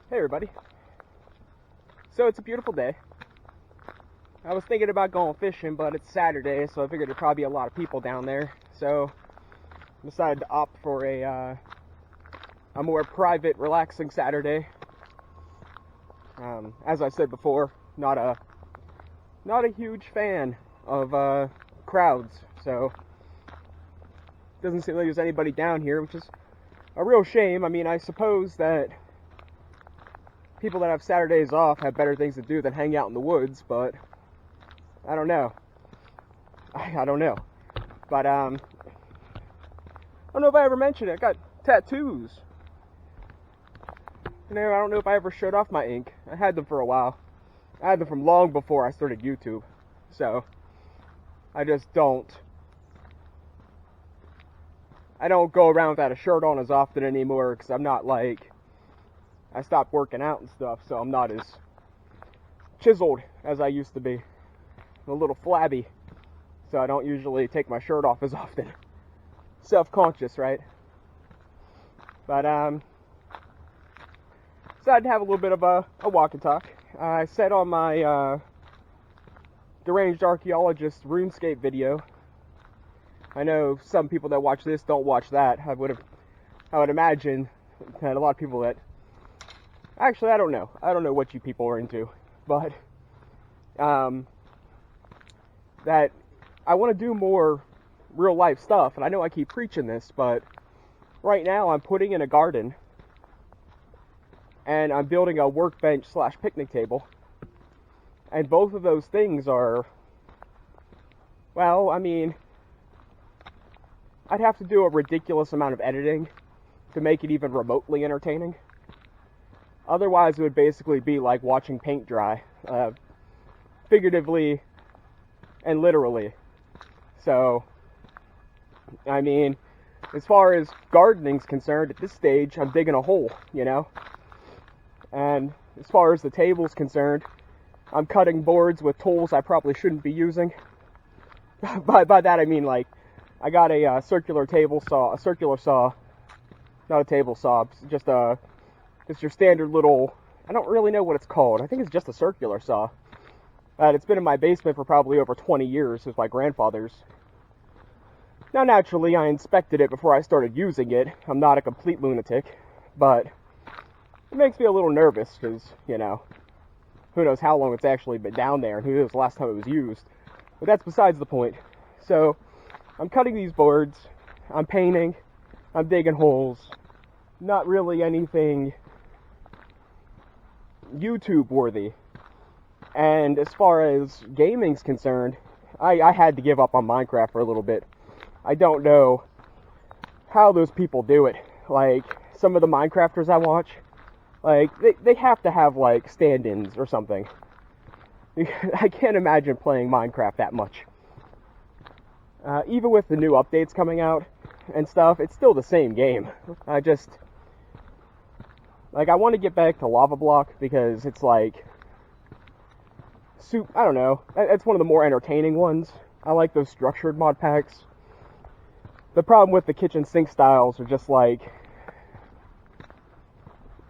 Hey everybody. So it's a beautiful day. I was thinking about going fishing, but it's Saturday, so I figured there'd probably be a lot of people down there. So I decided to opt for a more private, relaxing Saturday. As I said before, not a huge fan of crowds, so it doesn't seem like there's anybody down here, which is a real shame. I mean, I suppose that people that have Saturdays off have better things to do than hang out in the woods, but I don't know. I don't know. But I don't know if I ever mentioned it. I got tattoos. I don't know if I ever showed off my ink. I had them for a while. I had them from long before I started YouTube. So I just don't go around without a shirt on as often anymore, because I'm not like, I stopped working out and stuff, so I'm not as chiseled as I used to be. I'm a little flabby, so I don't usually take my shirt off as often. Self-conscious, right? But decided to have a little bit of a walk and talk. I said on my Deranged Archaeologist RuneScape video, I know some people that watch this don't watch that. I would imagine that a lot of people that, actually, I don't know what you people are into, but that I want to do more real life stuff. And I know I keep preaching this, but right now I'm putting in a garden and I'm building a workbench / picnic table, and both of those things are, well, I mean, I'd have to do a ridiculous amount of editing to make it even remotely entertaining. Otherwise, it would basically be like watching paint dry, figuratively and literally. So, I mean, as far as gardening's concerned, at this stage, I'm digging a hole, you know? And as far as the table's concerned, I'm cutting boards with tools I probably shouldn't be using. By that I mean, like, I got a circular saw, not a table saw, just your standard little, I don't really know what it's called. I think it's just a circular saw. It's been in my basement for probably over 20 years. It was my grandfather's. Now, naturally, I inspected it before I started using it. I'm not a complete lunatic, but it makes me a little nervous because, you know, who knows how long it's actually been down there and who knows the last time it was used. But that's besides the point. So, I'm cutting these boards, I'm painting, I'm digging holes. Not really anything YouTube worthy. And as far as gaming's concerned, I had to give up on Minecraft for a little bit. I don't know how those people do it. Like, some of the Minecrafters I watch, like, they have to have, like, stand-ins or something. I can't imagine playing Minecraft that much. Even with the new updates coming out and stuff, it's still the same game. I want to get back to Lava Block because it's like, I don't know, it's one of the more entertaining ones. I like those structured mod packs. The problem with the kitchen sink styles are just like,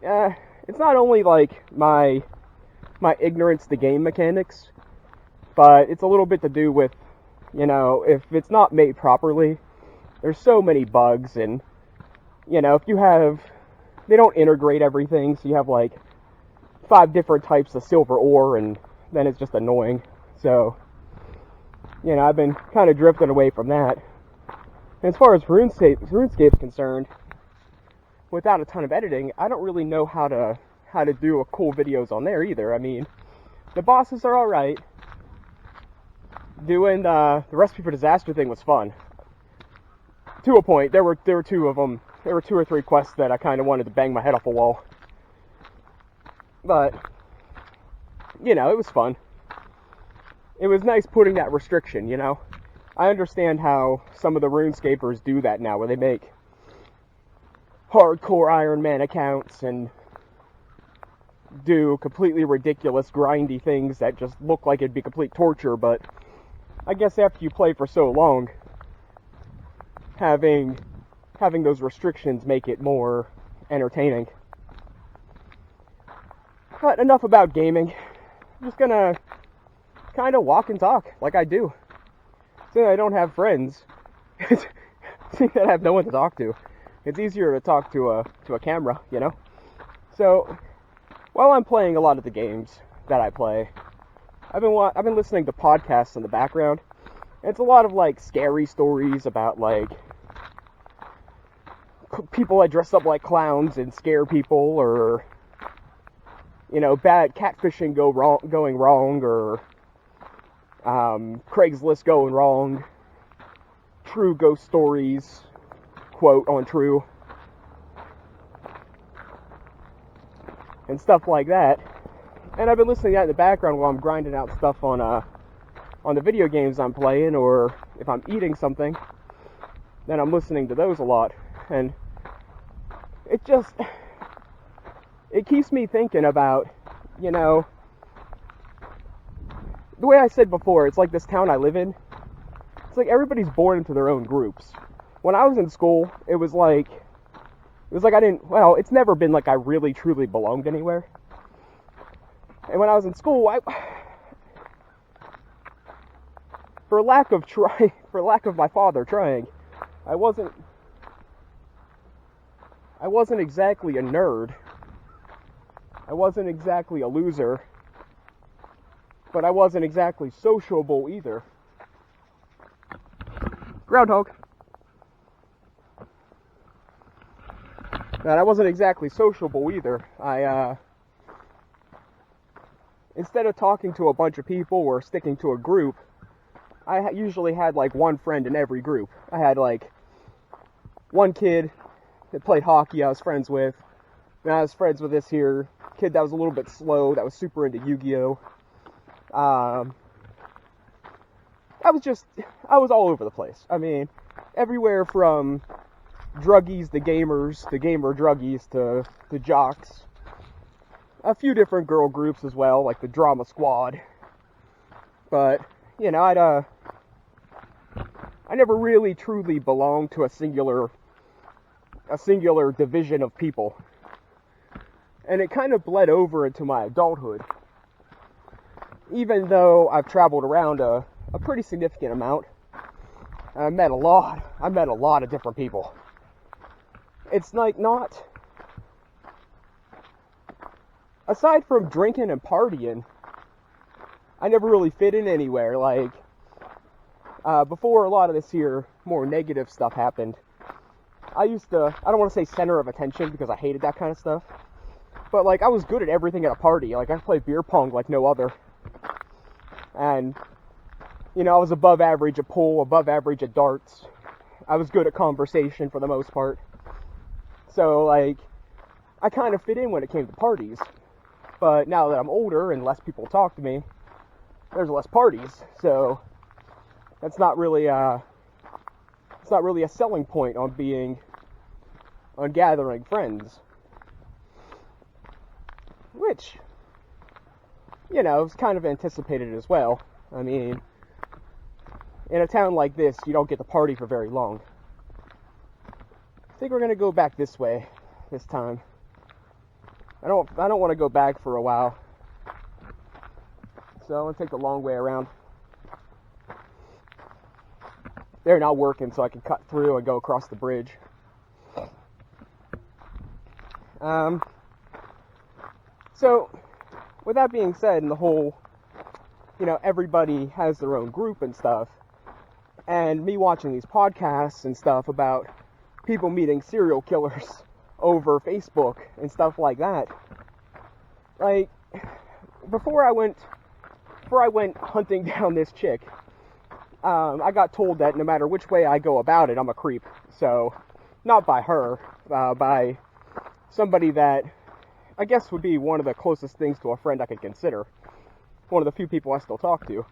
it's not only like my ignorance to game mechanics, but it's a little bit to do with, you know, if it's not made properly, there's so many bugs, and, you know, they don't integrate everything, so you have like 5 different types of silver ore, and then it's just annoying. So, you know, I've been kind of drifting away from that. And as far as RuneScape's concerned, without a ton of editing, I don't really know how to do cool videos on there either. I mean, the bosses are alright. Doing the Recipe for Disaster thing was fun. To a point. There were 2 of them. There were 2 or 3 quests that I kind of wanted to bang my head off a wall. But, you know, it was fun. It was nice putting that restriction, you know? I understand how some of the RuneScapers do that now, where they make hardcore Iron Man accounts and do completely ridiculous, grindy things that just look like it'd be complete torture, but I guess after you play for so long, having those restrictions make it more entertaining. But enough about gaming. I'm just gonna kind of walk and talk like I do. Since I don't have friends, since I have no one to talk to, it's easier to talk to a camera, you know? So, while I'm playing a lot of the games that I play, I've been listening to podcasts in the background. It's a lot of like scary stories about like people that dress up like clowns and scare people, or you know, bad catfishing going wrong, or Craigslist going wrong, true ghost stories, quote on true, and stuff like that. And I've been listening to that in the background while I'm grinding out stuff on the video games I'm playing, or if I'm eating something, then I'm listening to those a lot. And it keeps me thinking about, you know, the way I said before, it's like this town I live in, it's like everybody's born into their own groups. When I was in school, it was like it's never been like I really truly belonged anywhere. And when I was in school, for lack of my father trying, I wasn't exactly a nerd. I wasn't exactly a loser. But I wasn't exactly sociable either. Groundhog. And I wasn't exactly sociable either. Instead of talking to a bunch of people or sticking to a group, I usually had like one friend in every group. I had like one kid that played hockey I was friends with. And I was friends with this here kid that was a little bit slow, that was super into Yu-Gi-Oh! I was all over the place. I mean, everywhere from druggies to gamers, to gamer druggies, to jocks. A few different girl groups as well, like the Drama Squad. But, you know, I never really truly belonged to a singular division of people. And it kind of bled over into my adulthood. Even though I've traveled around a pretty significant amount, I met a lot of different people. It's like aside from drinking and partying, I never really fit in anywhere. Like, before a lot of this here more negative stuff happened, I don't want to say center of attention because I hated that kind of stuff, but like I was good at everything at a party. Like I played beer pong like no other. And, you know, I was above average at pool, above average at darts. I was good at conversation for the most part. So, like, I kind of fit in when it came to parties. But now that I'm older and less people talk to me, there's less parties. So, that's not really a selling point on gathering friends. Which, you know, it's kind of anticipated as well. I mean, in a town like this, you don't get to party for very long. I think we're gonna go back this way this time. I don't want to go back for a while, so I'm gonna take the long way around. They're not working, so I can cut through and go across the bridge. So, with that being said, and the whole, you know, everybody has their own group and stuff, and me watching these podcasts and stuff about people meeting serial killers over Facebook and stuff like that, like, before I went hunting down this chick, I got told that no matter which way I go about it, I'm a creep. So, not by her, by somebody that I guess would be one of the closest things to a friend I could consider. One of the few people I still talk to.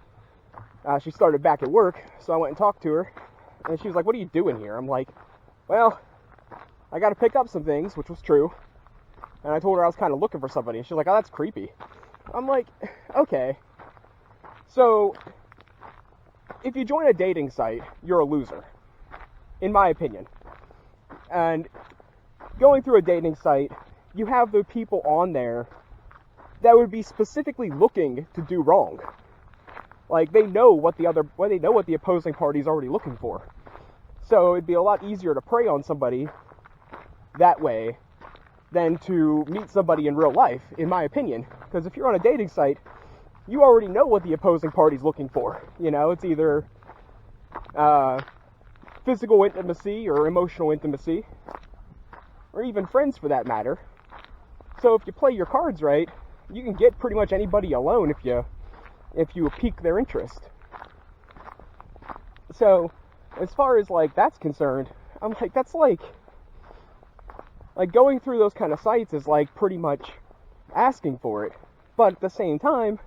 She started back at work, so I went and talked to her, and she was like, "What are you doing here?" I'm like, "Well, I gotta pick up some things," which was true. And I told her I was kind of looking for somebody, and she's like, "Oh, that's creepy." I'm like, okay. So, if you join a dating site, you're a loser, in my opinion. And going through a dating site, you have the people on there that would be specifically looking to do wrong. Like, they know what the opposing party's already looking for. So it'd be a lot easier to prey on somebody that way than to meet somebody in real life, in my opinion. Because if you're on a dating site, you already know what the opposing party's looking for. You know, it's either physical intimacy or emotional intimacy, or even friends for that matter. So if you play your cards right, you can get pretty much anybody alone if you pique their interest. So as far as like that's concerned, I'm like, that's like going through those kind of sites is like pretty much asking for it. But at the same time,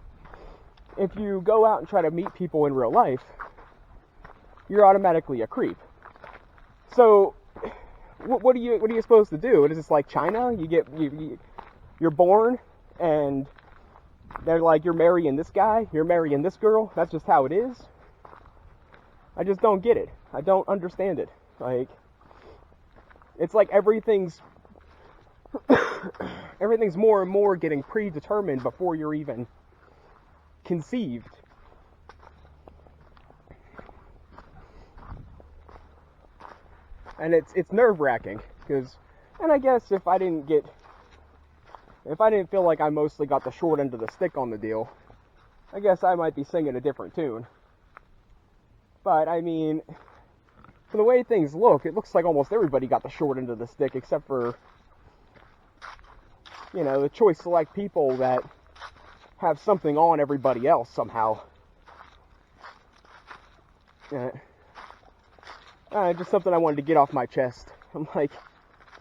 if you go out and try to meet people in real life, you're automatically a creep. So what are you supposed to do? Is this like China? You're born and they're like, you're marrying this guy, you're marrying this girl, that's just how it is? I just don't get it. I don't understand it. Like, it's like everything's more and more getting predetermined before you're even conceived. And it's nerve-wracking, and I guess if I didn't feel like I mostly got the short end of the stick on the deal, I guess I might be singing a different tune. But, I mean, from the way things look, it looks like almost everybody got the short end of the stick, except for, you know, the choice select people that have something on everybody else somehow. Just something I wanted to get off my chest. I'm like,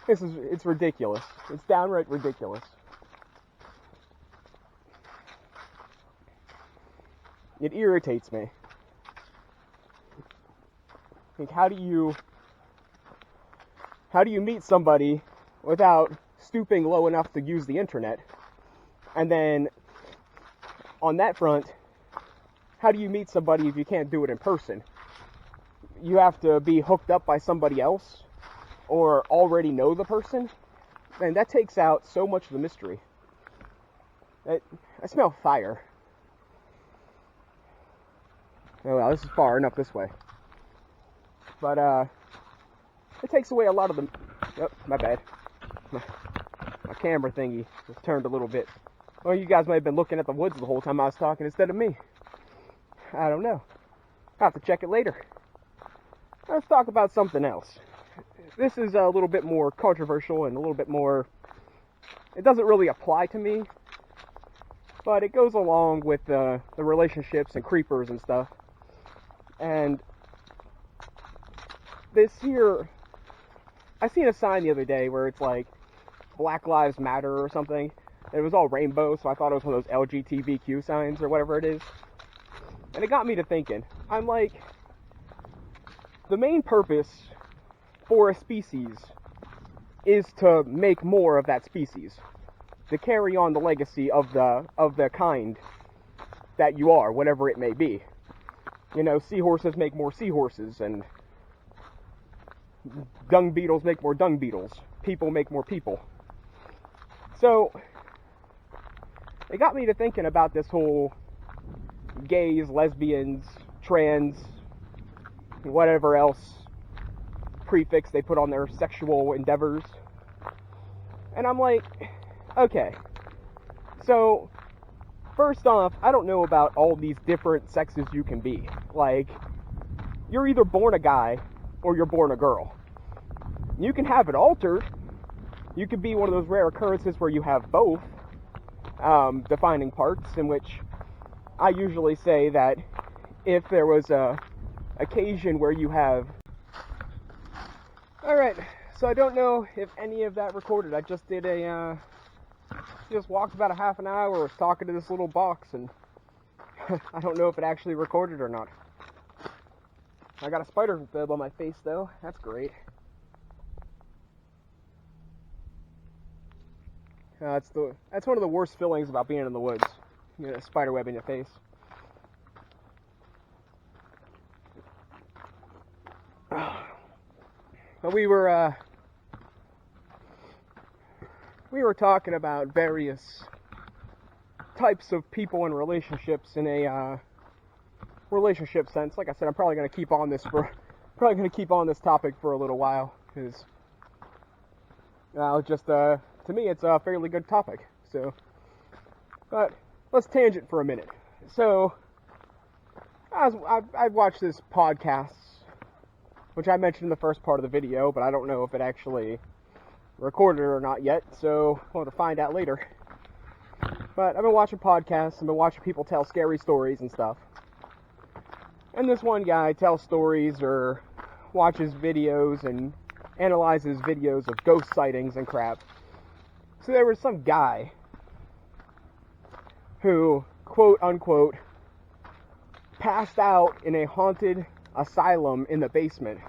it's ridiculous. It's downright ridiculous. It irritates me. Like, how do you meet somebody without stooping low enough to use the internet? And then, on that front, how do you meet somebody if you can't do it in person? You have to be hooked up by somebody else or already know the person, and that takes out so much of the mystery. I smell fire. Oh well, this is far enough this way. But it takes away a lot of the... Oh, my bad. My camera thingy was turned a little bit. Well, you guys might have been looking at the woods the whole time I was talking instead of me. I don't know. I'll have to check it later. Let's talk about something else. This is a little bit more controversial and a little bit more... It doesn't really apply to me, but it goes along with the relationships and creepers and stuff. And this here... I seen a sign the other day where it's like Black Lives Matter or something. And it was all rainbow, so I thought it was one of those LGBTQ signs or whatever it is. And it got me to thinking. I'm like... The main purpose for a species is to make more of that species, to carry on the legacy of the kind that you are, whatever it may be. You know, seahorses make more seahorses, and dung beetles make more dung beetles. People make more people. So, it got me to thinking about this whole gays, lesbians, trans, whatever else prefix they put on their sexual endeavors. And I'm like, okay, so first off, I don't know about all these different sexes you can be. Like, you're either born a guy or you're born a girl. You can have it altered. You could be one of those rare occurrences where you have both defining parts, in which I usually say that if there was a occasion where you have... Alright, so I don't know if any of that recorded. I just did just walked about a half an hour, was talking to this little box, and I don't know if it actually recorded or not. I got a spider web on my face though, that's great. That's one of the worst feelings about being in the woods. You get a spider web in your face. But we were talking about various types of people in relationships in a relationship sense. Like I said, I'm probably going to keep on this topic for a little while, because to me it's a fairly good topic. So, but let's tangent for a minute. So, I've watched this podcast, which I mentioned in the first part of the video, but I don't know if it actually recorded or not yet, so we'll have to find out later. But I've been watching podcasts, I've been watching people tell scary stories and stuff. And this one guy tells stories or watches videos and analyzes videos of ghost sightings and crap. So there was some guy who, quote unquote, passed out in a haunted asylum in the basement.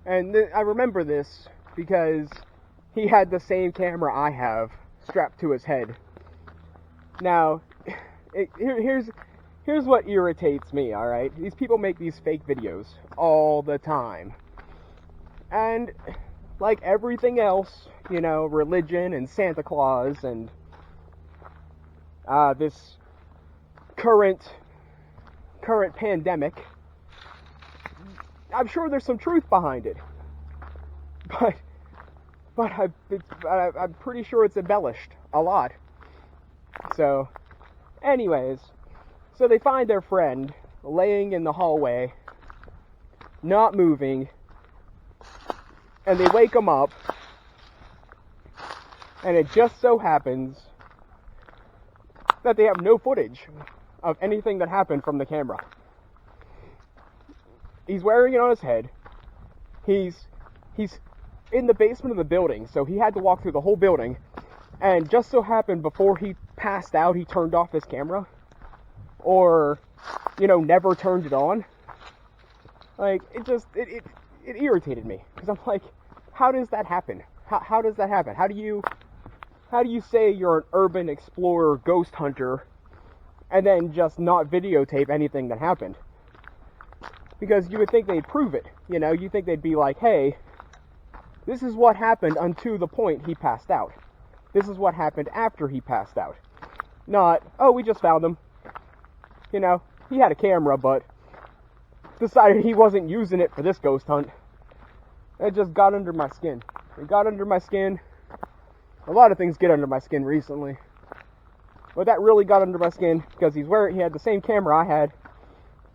And I remember this because he had the same camera I have strapped to his head. Now, here's what irritates me, alright? These people make these fake videos all the time. And, like everything else, religion and Santa Claus and this current pandemic, I'm sure there's some truth behind it. But I'm pretty sure it's embellished a lot. So, anyways, so they find their friend laying in the hallway, not moving, and they wake him up, and it just so happens that they have no footage of anything that happened from the camera. He's wearing it on his head. He's in the basement of the building, so he had to walk through the whole building, and just so happened before he passed out, he turned off his camera, or, never turned it on. Like, it irritated me, because I'm like, how does that happen? How does that happen? How do you say you're an urban explorer ghost hunter and then just not videotape anything that happened? Because you would think they'd prove it, you think they'd be like, hey, this is what happened until the point he passed out. This is what happened after he passed out. Not, oh, we just found him. He had a camera, but decided he wasn't using it for this ghost hunt. It just got under my skin. It got under my skin. A lot of things get under my skin recently. But that really got under my skin because he had the same camera I had,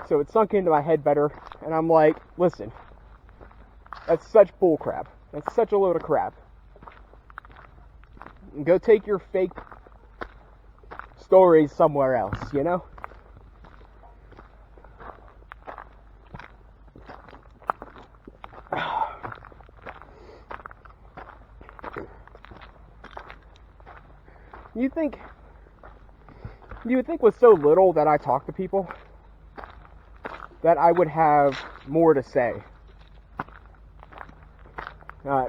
so it sunk into my head better. And I'm like, listen, that's such bullcrap. That's such a load of crap. Go take your fake stories somewhere else, You would think with so little that I talk to people that I would have more to say. I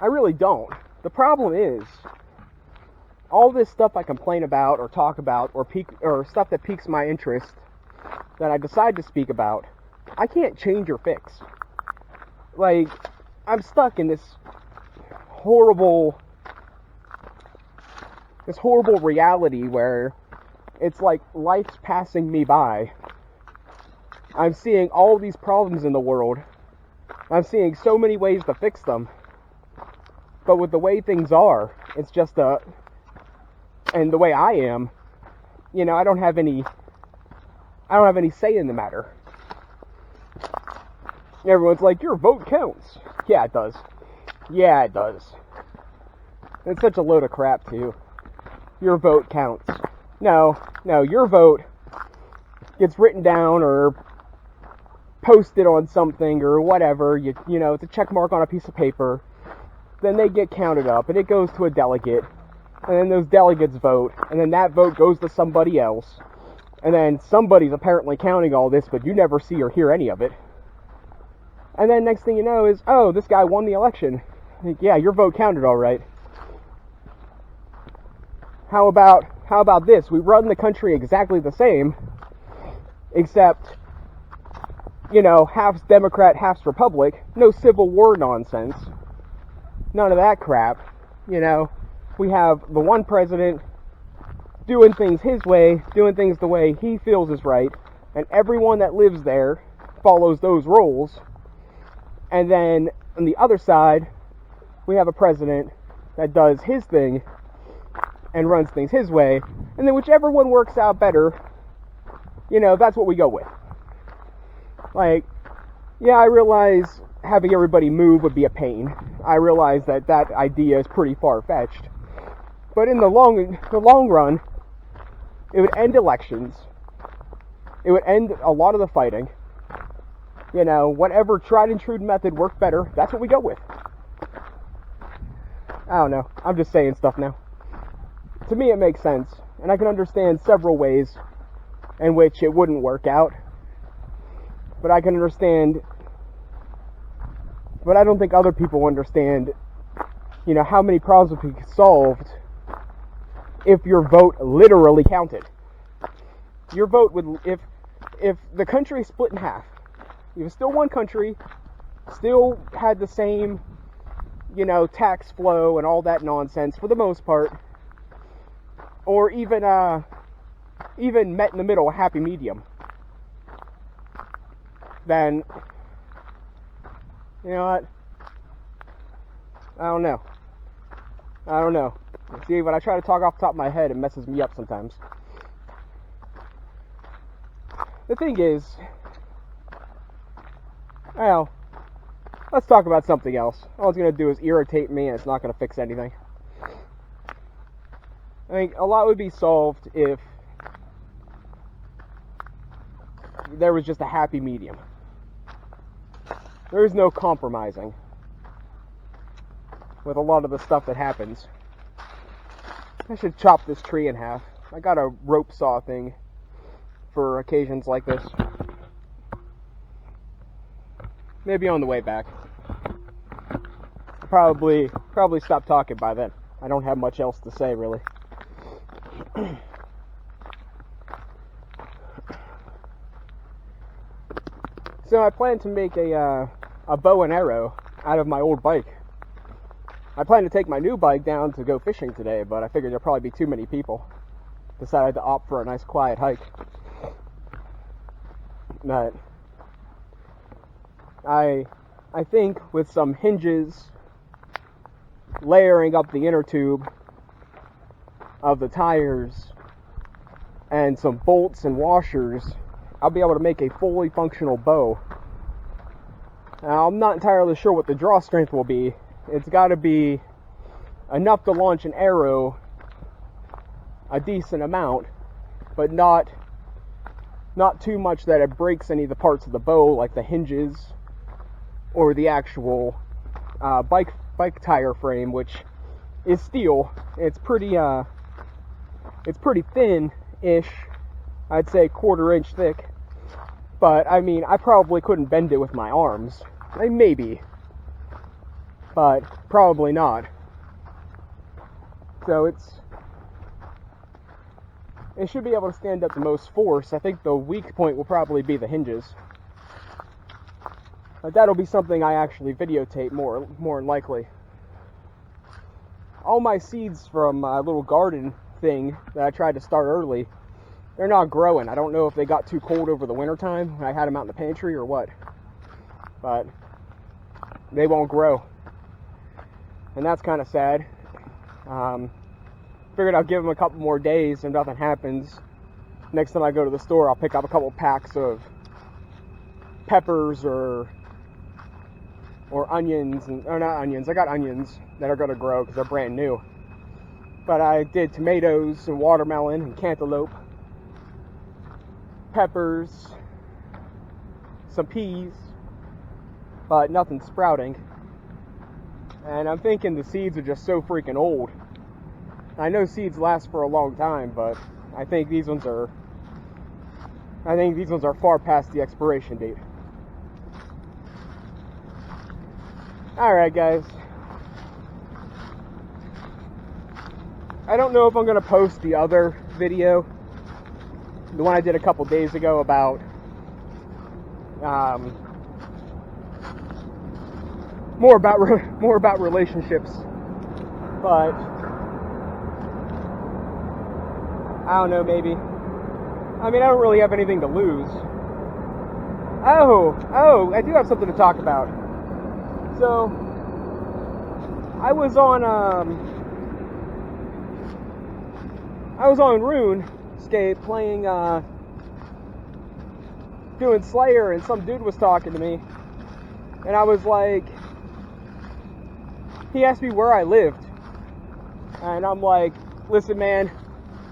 really don't. The problem is, all this stuff I complain about or talk about or stuff that piques my interest that I decide to speak about, I can't change or fix. Like, I'm stuck in this horrible reality where it's like life's passing me by. I'm seeing all these problems in the world. I'm seeing so many ways to fix them. But with the way things are, it's just and the way I am, I don't have any say in the matter. Everyone's like, your vote counts. Yeah, it does. Yeah, it does. It's such a load of crap, too. Your vote counts. No, your vote gets written down or posted on something or whatever. It's a check mark on a piece of paper. Then they get counted up, and it goes to a delegate. And then those delegates vote, and then that vote goes to somebody else. And then somebody's apparently counting all this, but you never see or hear any of it. And then next thing you know is, oh, this guy won the election. Like, yeah, your vote counted all right. How about this? We run the country exactly the same, except, half's Democrat, half's Republic. No Civil War nonsense. None of that crap. We have the one president doing things his way, doing things the way he feels is right, and everyone that lives there follows those rules. And then on the other side, we have a president that does his thing and runs things his way, and then whichever one works out better, that's what we go with. Like, yeah, I realize having everybody move would be a pain. I realize that idea is pretty far-fetched. But in the long run, it would end elections. It would end a lot of the fighting. Whatever tried and true method worked better, that's what we go with. I don't know. I'm just saying stuff now. To me, it makes sense. And I can understand several ways in which it wouldn't work out. But I can understand... But I don't think other people understand, how many problems would be solved if your vote literally counted. Your vote would... If the country split in half, it was still one country, still had the same, tax flow and all that nonsense for the most part, or even met in the middle, a happy medium, then, you know what, I don't know. See, when I try to talk off the top of my head, it messes me up sometimes. The thing is, well, let's talk about something else. All it's going to do is irritate me, and it's not going to fix anything. I think a lot would be solved if there was just a happy medium. There is no compromising with a lot of the stuff that happens. I should chop this tree in half. I got a rope saw thing for occasions like this. Maybe on the way back. Probably stop talking by then. I don't have much else to say, really. So I plan to make a bow and arrow out of my old bike. I plan to take my new bike down to go fishing today, but I figured there'll probably be too many people. Decided to opt for a nice quiet hike. But I think with some hinges layering up the inner tube of the tires and some bolts and washers, I'll be able to make a fully functional bow. Now, I'm not entirely sure what the draw strength will be. It's got to be enough to launch an arrow a decent amount, but not too much that it breaks any of the parts of the bow, like the hinges or the actual bike tire frame, which is steel. It's pretty thin-ish. I'd say 1/4 inch thick. But I mean, I probably couldn't bend it with my arms. Maybe, but probably not. So it should be able to stand up to most force. I think the weak point will probably be the hinges. But that'll be something I actually videotape more than likely. All my seeds from a little garden thing that I tried to start early, they're not growing. I don't know if they got too cold over the winter time when I had them out in the pantry or what. But they won't grow. And that's kind of sad. Figured I'll give them a couple more days if nothing happens. Next time I go to the store, I'll pick up a couple packs of peppers or onions, or not onions. I got onions that are going to grow because they're brand new. But I did tomatoes and watermelon and cantaloupe, peppers, some peas, but nothing sprouting. And I'm thinking the seeds are just so freaking old. I know seeds last for a long time, but I think these ones are far past the expiration date. Alright, guys. I don't know if I'm going to post the other video, the one I did a couple days ago about more about relationships, but I don't know, maybe. I mean, I don't really have anything to lose. Oh, I do have something to talk about. So, I was on RuneScape playing, doing Slayer, and some dude was talking to me, and I was like, he asked me where I lived, and I'm like, listen, man,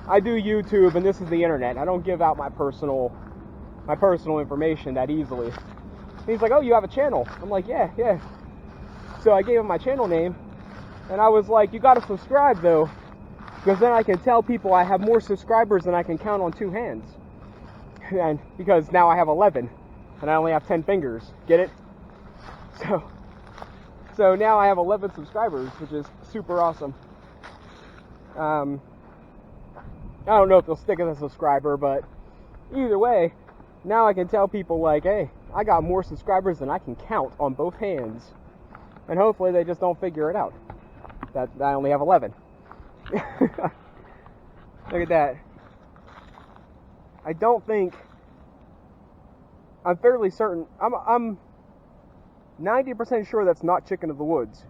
I do YouTube, and this is the internet. I don't give out my personal information that easily. And he's like, oh, you have a channel? I'm like, yeah. So I gave him my channel name, and I was like, you gotta subscribe though, because then I can tell people I have more subscribers than I can count on two hands. And because now I have 11, and I only have 10 fingers. Get it? So now I have 11 subscribers, which is super awesome. I don't know if they'll stick as a subscriber, but either way, now I can tell people like, hey, I got more subscribers than I can count on both hands. And hopefully they just don't figure it out, that I only have 11. Look at that. I don't think, I'm fairly certain, I'm 90% sure that's not Chicken of the Woods.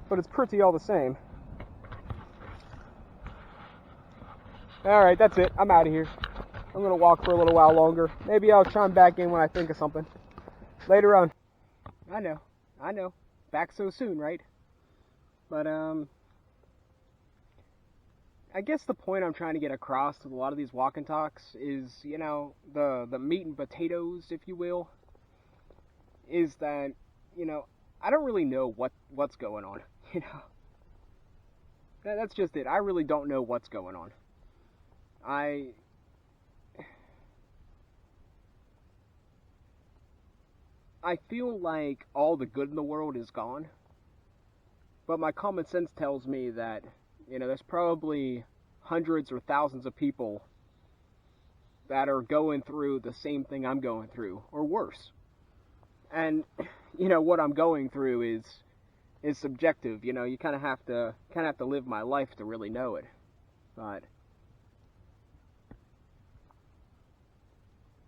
But it's pretty all the same. Alright, that's it. I'm out of here. I'm going to walk for a little while longer. Maybe I'll chime back in when I think of something. Later on. I know. Back so soon, right? But, I guess the point I'm trying to get across with a lot of these walk and talks is, you know, the meat and potatoes, if you will, is that, you know, I don't really know what's going on, you know. That's just it. I really don't know what's going on. I feel like all the good in the world is gone, but my common sense tells me that, you know, there's probably hundreds or thousands of people that are going through the same thing I'm going through, or worse. And, you know, what I'm going through is subjective. You know, you kind of have to live my life to really know it. But,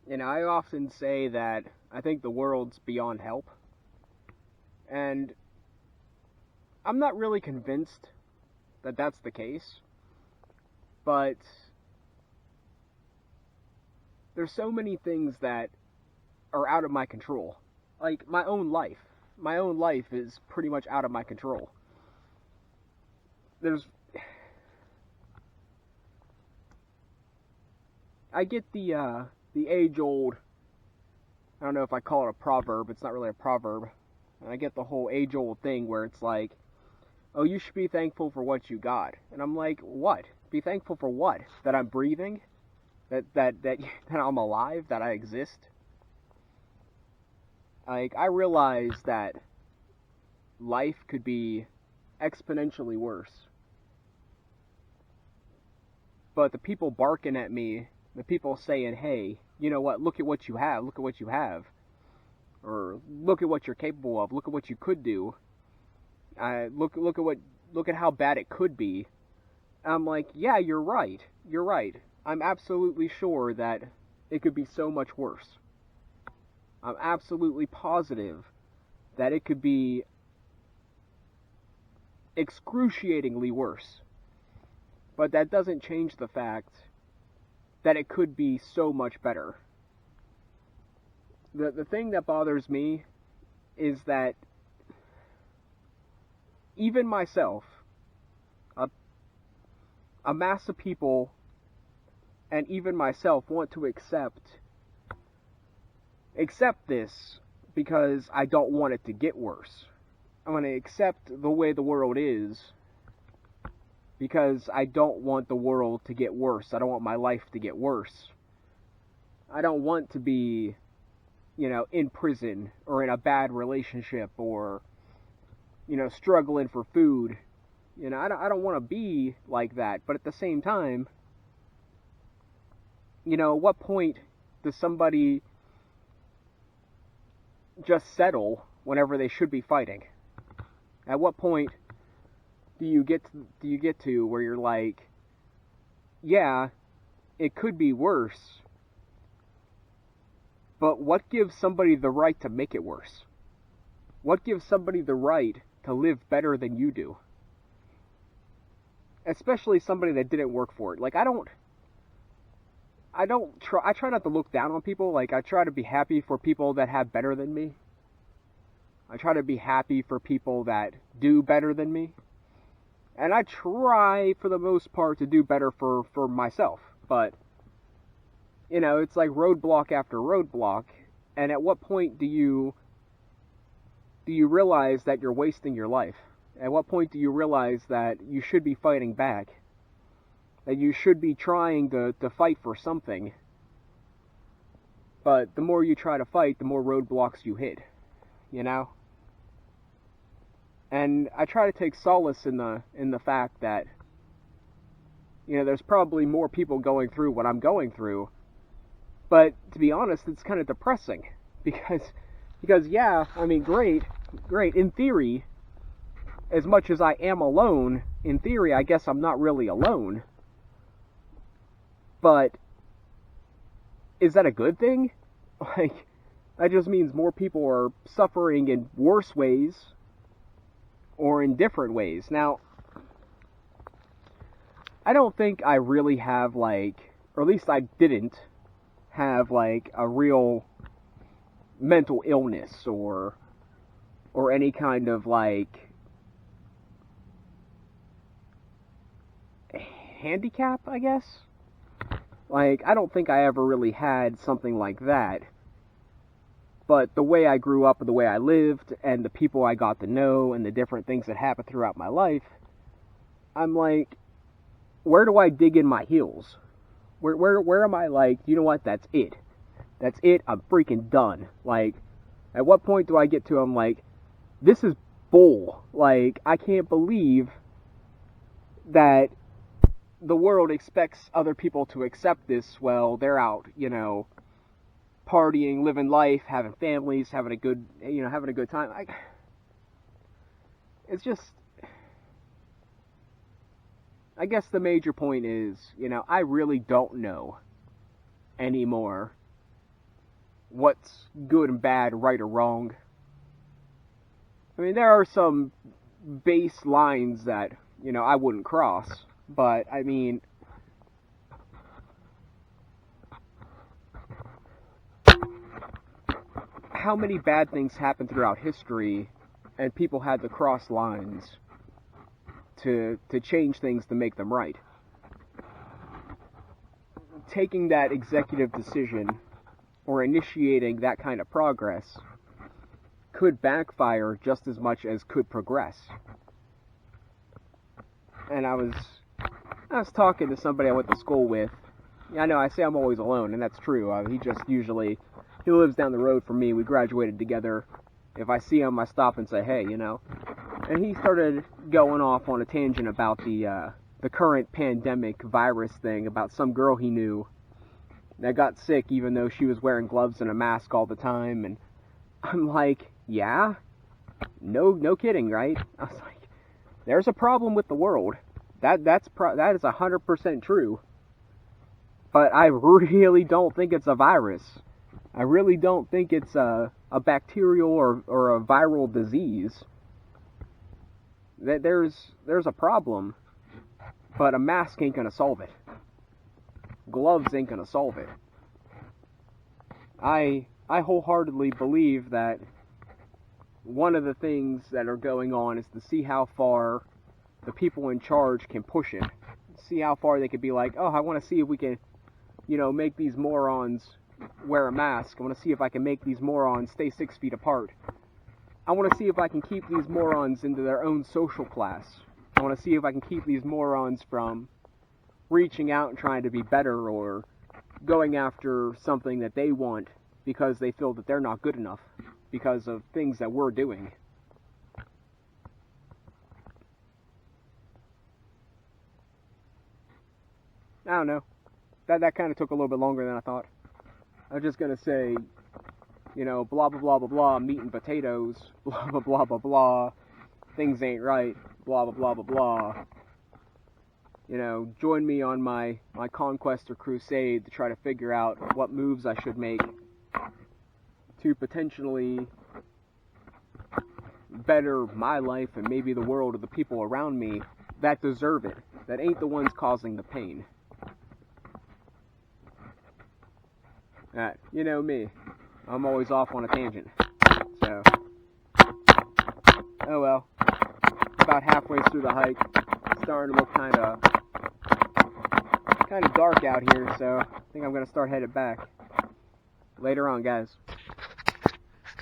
you know, I often say that I think the world's beyond help. And I'm not really convinced that that's the case. But there's so many things that are out of my control. Like my own life. My own life is pretty much out of my control. I get the age-old, I don't know if I call it a proverb, it's not really a proverb. And I get the whole age-old thing where it's like, oh, you should be thankful for what you got. And I'm like, what? Be thankful for what? That I'm breathing? That I'm alive? That I exist? Like, I realize that life could be exponentially worse. But the people barking at me, the people saying, hey, you know what, look at what you have, or look at what you're capable of, look at what you could do, look at how bad it could be. I'm like, yeah, you're right. I'm absolutely sure that it could be so much worse. I'm absolutely positive that it could be excruciatingly worse. But that doesn't change the fact that it could be so much better. The thing that bothers me is that even myself, a mass of people, and even myself want to accept this because I don't want it to get worse. I'm going to accept the way the world is because I don't want the world to get worse. I don't want my life to get worse. I don't want to be, you know, in prison or in a bad relationship or, you know, struggling for food. You know, I don't want to be like that. But at the same time, you know, at what point does somebody just settle whenever they should be fighting? At what point do you get to where you're like, yeah, it could be worse, but what gives somebody the right to make it worse? What gives somebody the right to live better than you do? Especially somebody that didn't work for it. Like, I try not to look down on people. Like, I try to be happy for people that have better than me. I try to be happy for people that do better than me. And I try, for the most part, to do better for myself. But, you know, it's like roadblock after roadblock. And at what point do you realize that you're wasting your life? At what point do you realize that you should be fighting back? That you should be trying to fight for something? But the more you try to fight, the more roadblocks you hit. You know? And I try to take solace in the fact that, you know, there's probably more people going through what I'm going through. But to be honest, it's kind of depressing. Because yeah, I mean, great. In theory, as much as I am alone, in theory, I guess I'm not really alone. But is that a good thing? Like, that just means more people are suffering in worse ways or in different ways. Now, I don't think I really have, like, or at least I didn't have, like, a real mental illness or any kind of, like, handicap, I guess. Like, I don't think I ever really had something like that. But the way I grew up and the way I lived and the people I got to know and the different things that happened throughout my life, I'm like, where do I dig in my heels? Where am I like, you know what, that's it. That's it, I'm freaking done. Like, at what point do I get to, I'm like, this is bull. Like, I can't believe that the world expects other people to accept this while they're out, you know, partying, living life, having families, having a good time. It's just, I guess the major point is, you know, I really don't know anymore what's good and bad, right or wrong. I mean, there are some base lines that, you know, I wouldn't cross, but, I mean, how many bad things happened throughout history and people had to cross lines to change things to make them right? Taking that executive decision or initiating that kind of progress could backfire just as much as could progress. And I was talking to somebody I went to school with. Yeah, I know, I say I'm always alone, and that's true. He lives down the road from me. We graduated together. If I see him, I stop and say, hey, you know. And he started going off on a tangent about the current pandemic virus thing, about some girl he knew that got sick even though she was wearing gloves and a mask all the time. And I'm like, yeah? No kidding, right? I was like, there's a problem with the world. That is 100% true. But I really don't think it's a virus. I really don't think it's a bacterial or a viral disease. There's a problem, but a mask ain't gonna solve it. Gloves ain't gonna solve it. I wholeheartedly believe that one of the things that are going on is to see how far the people in charge can push it. See how far they could be like, oh, I want to see if we can, you know, make these morons wear a mask. I want to see if I can make these morons stay 6 feet apart. I want to see if I can keep these morons into their own social class. I want to see if I can keep these morons from reaching out and trying to be better or going after something that they want because they feel that they're not good enough because of things that we're doing. I don't know. That kind of took a little bit longer than I thought. I was just going to say, you know, blah, blah, blah, blah, blah, meat and potatoes, blah, blah, blah, blah, blah, things ain't right, blah, blah, blah, blah, blah. you know, join me on my conquest or crusade to try to figure out what moves I should make to potentially better my life and maybe the world of the people around me that deserve it, that ain't the ones causing the pain. You know me, I'm always off on a tangent, so, oh well, about halfway through the hike, it's starting to look kind of dark out here, so I think I'm going to start headed back. Later on, guys.